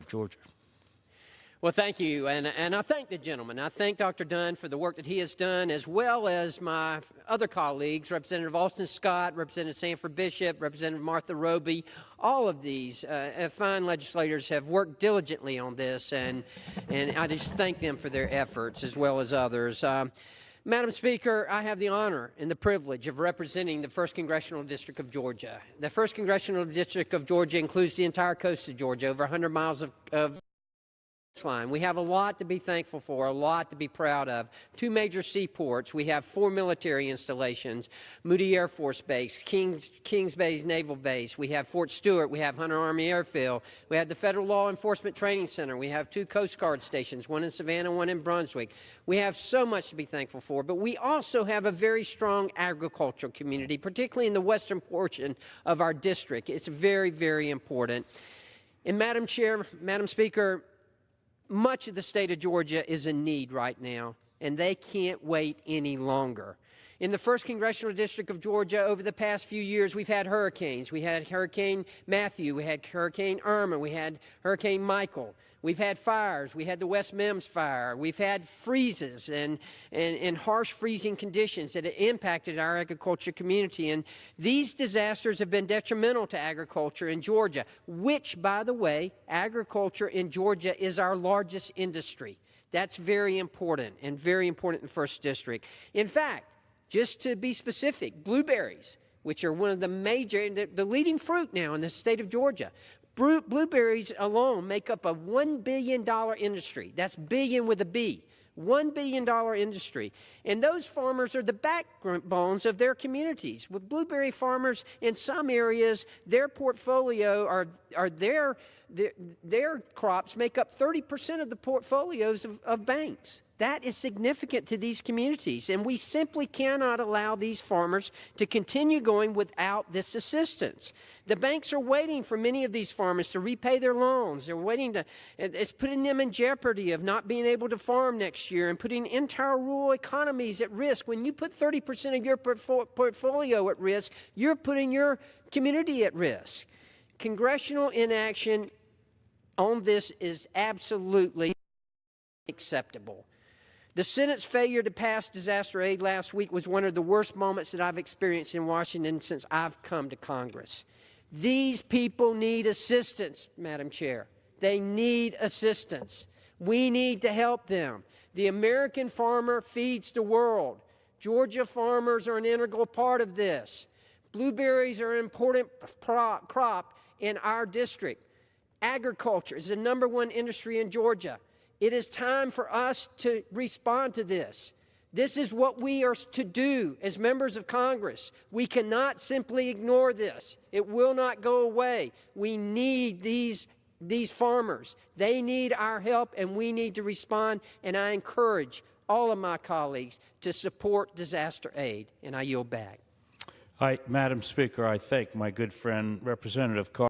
of Georgia. Well, thank you, and I thank the gentleman. I thank Dr. Dunn for the work that he has done, as well as my other colleagues, Representative Austin Scott, Representative Sanford Bishop, Representative Martha Roby. All of these fine legislators have worked diligently on this, and I just thank them for their efforts, as well as others. Madam Speaker, I have the honor and the privilege of representing the 1st Congressional District of Georgia. The 1st Congressional District of Georgia includes the entire coast of Georgia, over 100 miles of line. We have a lot to be thankful for, a lot to be proud of. 2 major seaports. We have 4 military installations, Moody Air Force Base, Kings Bay Naval Base. We have Fort Stewart. We have Hunter Army Airfield. We have the Federal Law Enforcement Training Center. We have 2 Coast Guard stations, one in Savannah, one in Brunswick. We have so much to be thankful for, but we also have a very strong agricultural community, particularly in the western portion of our district. It's very, very important. And Madam Speaker, much of the state of Georgia is in need right now, and they can't wait any longer. In the 1st Congressional District of Georgia, over the past few years, we've had hurricanes. We had Hurricane Matthew, we had Hurricane Irma, we had Hurricane Michael. We've had fires. We had the West Mims fire. We've had freezes and harsh freezing conditions that have impacted our agriculture community. And these disasters have been detrimental to agriculture in Georgia, which, by the way, agriculture in Georgia is our largest industry. That's very important, and very important in the 1st District. In fact, just to be specific, blueberries, which are one of the major, the leading fruit now in the state of Georgia. Blueberries alone make up a $1 billion industry. That's billion with a B. $1 billion industry. And those farmers are the backbones of their communities. With blueberry farmers in some areas, their portfolio their crops make up 30% of the portfolios of banks. That is significant to these communities, and we simply cannot allow these farmers to continue going without this assistance. The banks are waiting for many of these farmers to repay their loans. They're waiting to, it's putting them in jeopardy of not being able to farm next year and putting entire rural economies at risk. When you put 30% of your portfolio at risk, you're putting your community at risk. Congressional inaction on this is absolutely unacceptable. The Senate's failure to pass disaster aid last week was one of the worst moments that I've experienced in Washington since I've come to Congress. These people need assistance, Madam Chair. They need assistance. We need to help them. The American farmer feeds the world. Georgia farmers are an integral part of this. Blueberries are an important crop in our district. Agriculture is the #1 industry in Georgia. It is time for us to respond to this. This is what we are to do as members of Congress. We cannot simply ignore this. It will not go away. We need these farmers. They need our help, and we need to respond. And I encourage all of my colleagues to support disaster aid. And I yield back. Madam Speaker, I thank my good friend, Representative Carter.